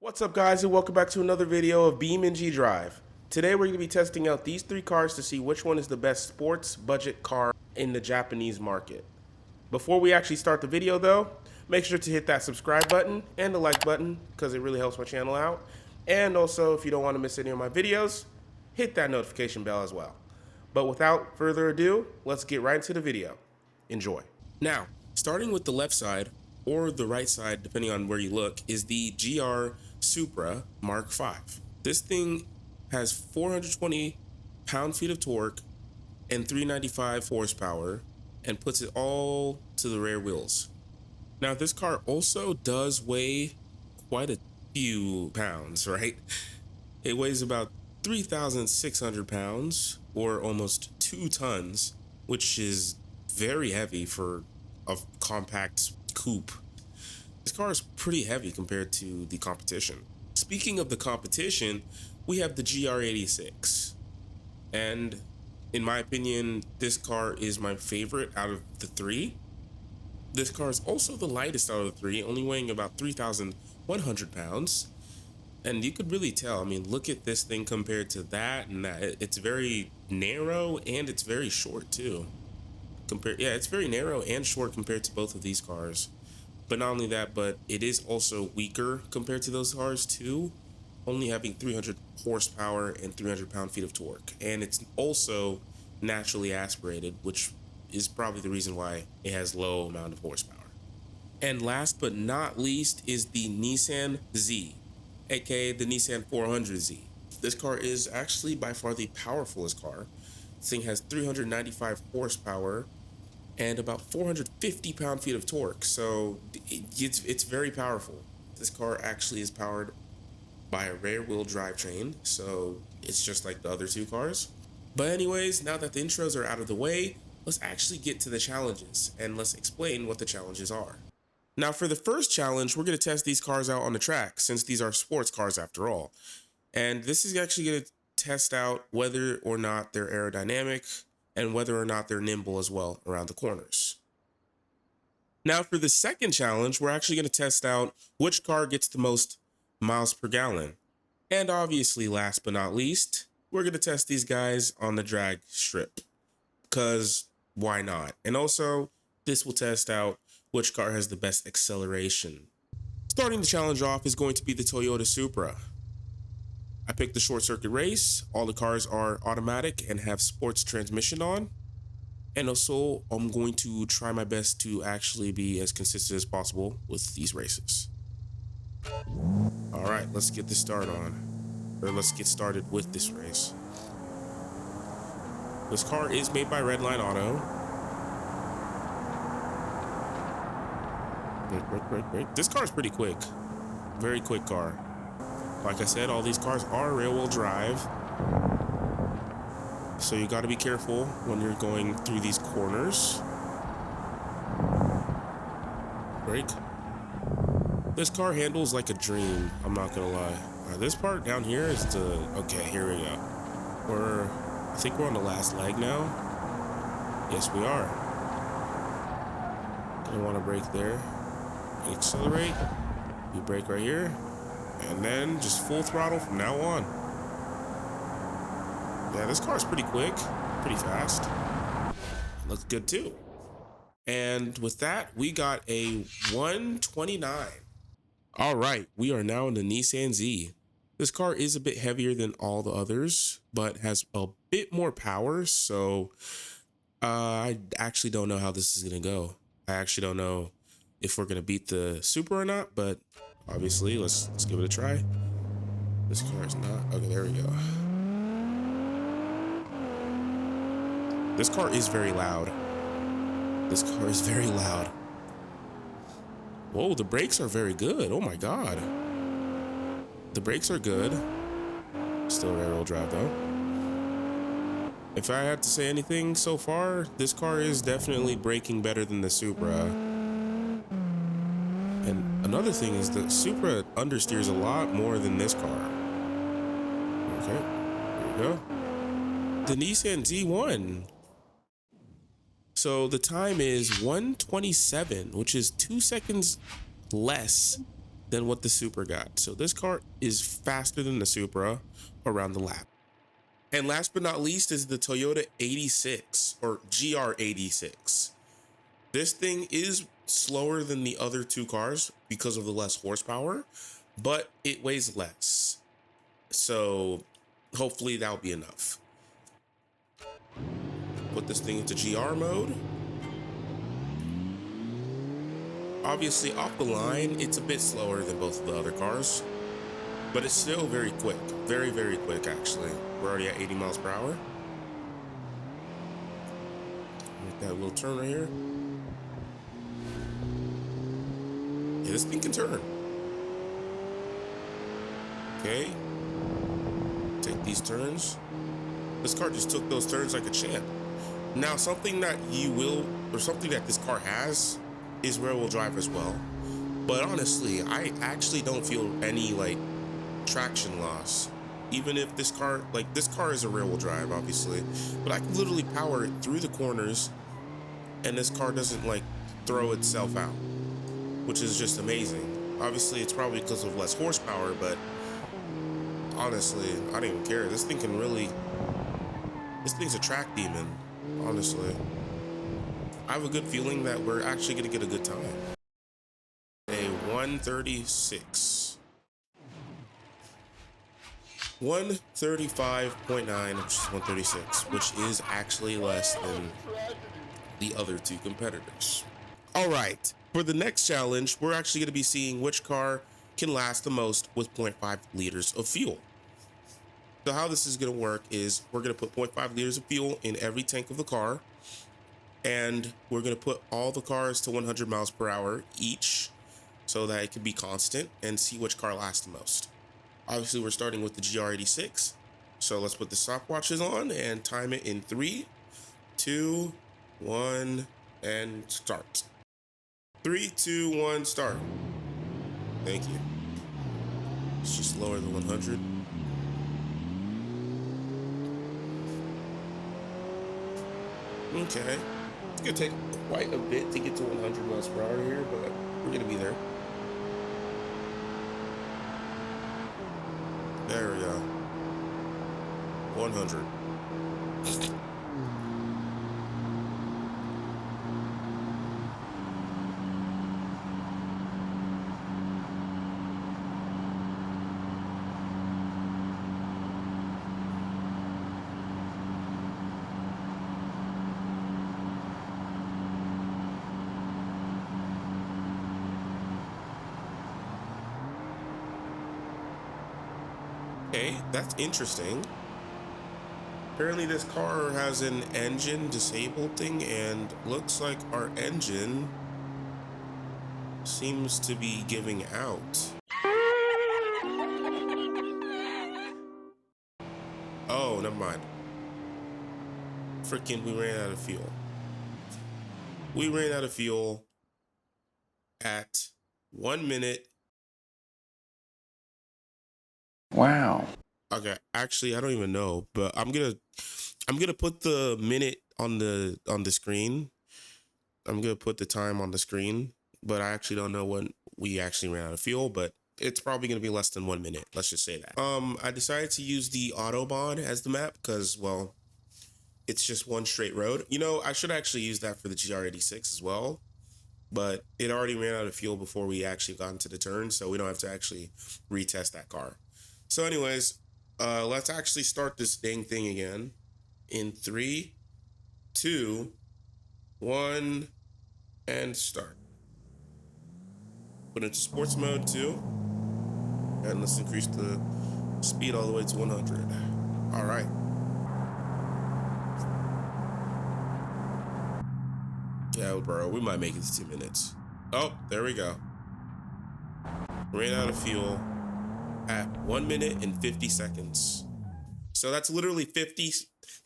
What's up guys, and welcome back to another video of BeamNG.drive. Today we're going to be testing out these three cars to see which one is the best sports budget car in the Japanese market. Before we actually start the video though, make sure to hit that subscribe button and the like button because it really helps my channel out. And also, if you don't want to miss any of my videos, hit that notification bell as well. But without further ado, let's get right into the video. Enjoy. Now, starting with the left side, or the right side, depending on where you look, is the GR Supra Mark V. This thing has 420 pound-feet of torque and 395 horsepower and puts it all to the rear wheels. Now, this car also does weigh quite a few pounds, right? It weighs about 3,600 pounds or almost 2 tons, which is very heavy for a compact coupe. This car is pretty heavy compared to the competition. Speaking of the competition, we have the GR86. And in my opinion, this car is my favorite out of the three. This car is also the lightest out of the three, only weighing about 3,100 pounds. And you could really tell, I mean, look at this thing compared to that and that. It's very narrow and it's very short too. It's very narrow and short compared to both of these cars. But not only that, but it is also weaker compared to those cars too, only having 300 horsepower and 300 pound-feet of torque. And it's also naturally aspirated, which is probably the reason why it has low amount of horsepower. And last but not least is the Nissan Z, aka the Nissan 400Z. This car is actually by far the powerfulest car. This thing has 395 horsepower and about 450 pound-feet of torque, so it's very powerful. This car actually is powered by a rear-wheel drivetrain, so it's just like the other two cars. But anyways, now that the intros are out of the way, let's actually get to the challenges, and let's explain what the challenges are. Now for the first challenge, we're going to test these cars out on the track, since these are sports cars after all. And this is actually going to test out whether or not they're aerodynamic, and whether or not they're nimble as well around the corners. Now for the second challenge, we're actually going to test out which car gets the most miles per gallon. And obviously, last but not least, we're going to test these guys on the drag strip, because why not? And also, this will test out which car has the best acceleration. Starting the challenge off is going to be the Toyota Supra. I picked the short circuit race. All the cars are automatic and have sports transmission on. And also, I'm going to try my best to actually be as consistent as possible with these races. All right, let's get this start on. Or let's get started with this race. This car is made by Redline Auto. Brake. This car is pretty quick. Very quick car. Like I said, all these cars are rear-wheel drive, so you got to be careful when you're going through these corners. Brake. This car handles like a dream, I'm not gonna lie. This part down here is the... Okay, here we go. I think we're on the last leg now. Yes, we are. Gonna want to brake there. Accelerate. You brake right here. And then just full throttle from now on. Yeah, this car's pretty quick, pretty fast. Looks good too. And with that, we got a 129. All right, we are now in the Nissan Z. This car is a bit heavier than all the others, but has a bit more power. So I actually don't know how this is gonna go. I actually don't know if we're gonna beat the Supra or not, but obviously, let's give it a try. This car is not... Okay, there we go. This car is very loud. This car is very loud. Whoa, the brakes are very good. Oh my God. The brakes are good. Still rear-wheel drive though. If I had to say anything so far, this car is definitely braking better than the Supra. And another thing is the Supra understeers a lot more than this car. Okay, here we go. The Nissan Z1. So the time is 1:27, which is 2 seconds less than what the Supra got. So this car is faster than the Supra around the lap. And last but not least is the Toyota 86 or GR86. This thing is slower than the other two cars because of the less horsepower, but it weighs less. So hopefully that'll be enough. Put this thing into GR mode. Obviously off the line, it's a bit slower than both of the other cars, but it's still very quick. Very, very quick actually. We're already at 80 miles per hour. Make that little turn right here. Yeah, this thing can turn. Okay. Take these turns. This car just took those turns like a champ. Now, something that something that this car has is rear-wheel drive as well. But honestly, I actually don't feel any like traction loss. Even if this car is a rear-wheel drive, obviously, but I can literally power it through the corners and this car doesn't like throw itself out, which is just amazing. Obviously, it's probably because of less horsepower, but honestly, I don't even care. This thing's a track demon, honestly. I have a good feeling that we're actually gonna get a good time. A 136. 135.9, which is 136, which is actually less than the other two competitors. All right, for the next challenge, we're actually gonna be seeing which car can last the most with 0.5 liters of fuel. So how this is gonna work is we're gonna put 0.5 liters of fuel in every tank of the car, and we're gonna put all the cars to 100 miles per hour each so that it can be constant and see which car lasts the most. Obviously, we're starting with the GR86. So let's put the stopwatches on and time it in 3, 2, 1, and start. 3, 2, 1, start. Thank you. It's just lower than 100. Okay. It's gonna take quite a bit to get to 100 miles per hour here, but we're gonna be there. There we go. 100. Okay, that's interesting. Apparently this car has an engine disabled thing, and looks like our engine seems to be giving out. Oh, never mind. Freaking, we ran out of fuel. We ran out of fuel at 1 minute. Wow. Okay, actually, I don't even know, but I'm gonna put the minute on the screen. I'm gonna put the time on the screen, but I actually don't know when we actually ran out of fuel, but it's probably gonna be less than 1 minute. Let's just say that. I decided to use the Autobahn as the map because, well, it's just one straight road. You know, I should actually use that for the GR86 as well, but it already ran out of fuel before we actually got into the turn, so we don't have to actually retest that car. So anyways, let's actually start this dang thing again in 3, 2, 1, and start. Put into sports mode too, and let's increase the speed all the way to 100. All right. Yeah, bro, we might make it to 2 minutes. Oh, there we go. Ran out of fuel at 1 minute and 50 seconds. So that's literally 50.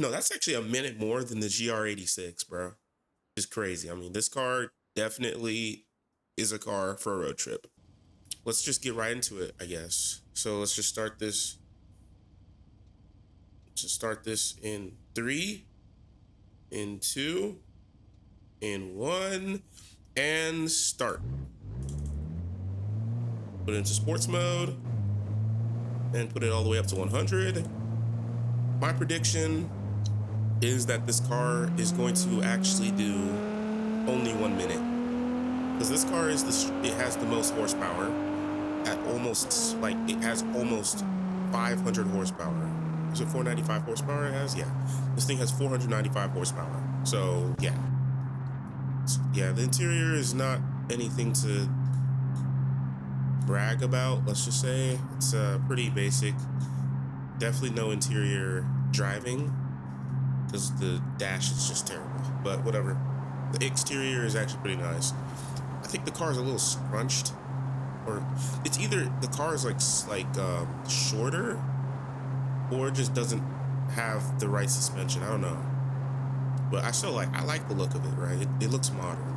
No, that's actually a minute more than the GR86, bro. It's crazy. I mean, this car definitely is a car for a road trip. Let's just get right into it, I guess. So let's just start this. Just start this in 3, in 2, in 1, and start. Put it into sports mode and put it all the way up to 100. My prediction is that this car is going to actually do only 1 minute, because this car is it has the most horsepower at almost, like, it has almost 500 horsepower. Is it 495 horsepower it has? Yeah, this thing has 495 horsepower. So yeah, the interior is not anything to brag about. Let's just say it's pretty basic. Definitely no interior driving, because the dash is just terrible, but whatever. The exterior is actually pretty nice. I think the car is a little scrunched, or it's either the car is like shorter, or it just doesn't have the right suspension. I don't know, but I like the look of it, right? It looks modern.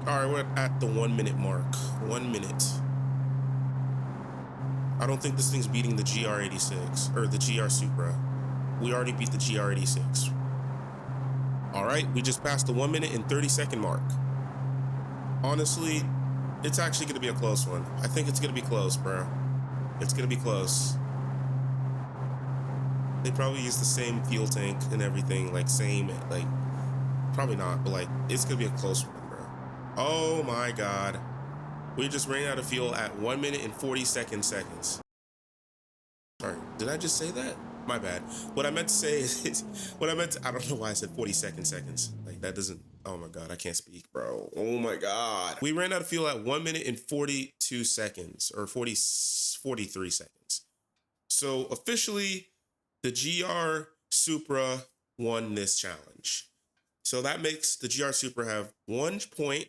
All right, we're at the 1 minute mark. 1 minute. I don't think this thing's beating the GR86 or the GR Supra. We already beat the GR86. All right, we just passed the 1 minute and 30-second mark. Honestly, it's actually gonna be a close one. I think it's gonna be close, bro. It's gonna be close. They probably use the same fuel tank and everything, like probably not, but like, it's gonna be a close one, bro. Oh my God. We just ran out of fuel at 1 minute and 40 seconds. Sorry, did I just say that? My bad. What I meant to say is, I don't know why I said 42 seconds. Like, that doesn't, oh my God, I can't speak, bro. Oh my God. We ran out of fuel at 1 minute and 42 seconds, or 43 seconds. So officially, the GR Supra won this challenge. So that makes the GR Supra have 1 point,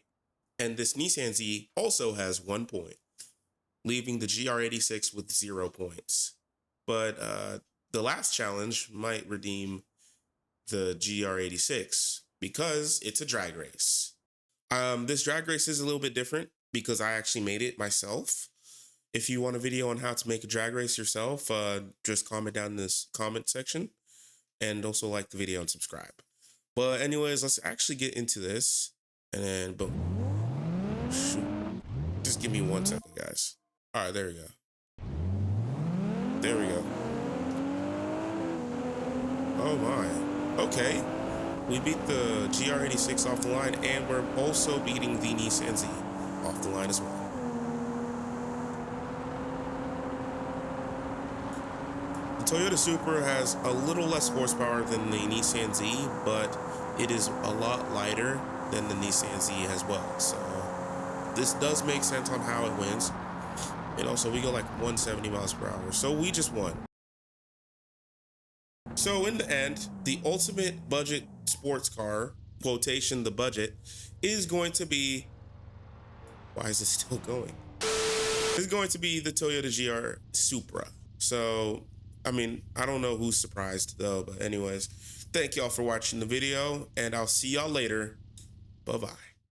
and this Nissan Z also has 1 point, leaving the GR86 with 0 points. But the last challenge might redeem the GR86 because it's a drag race. This drag race is a little bit different because I actually made it myself. If you want a video on how to make a drag race yourself, just comment down in this comment section, and also like the video and subscribe. But anyways, let's actually get into this, and then boom. Shoot. Just give me 1 second, guys. All right, there we go. There we go. Oh my. Okay. We beat the GR86 off the line, and we're also beating the Nissan Z off the line as well. The Toyota Supra has a little less horsepower than the Nissan Z, but it is a lot lighter than the Nissan Z as well. So this does make sense on how it wins. And also, we go like 170 miles per hour. So we just won. So in the end, the ultimate budget sports car, quotation, the budget, is going to be, why is it still going? It's going to be the Toyota GR Supra. So, I mean, I don't know who's surprised though, but anyways, thank y'all for watching the video, and I'll see y'all later. Bye-bye.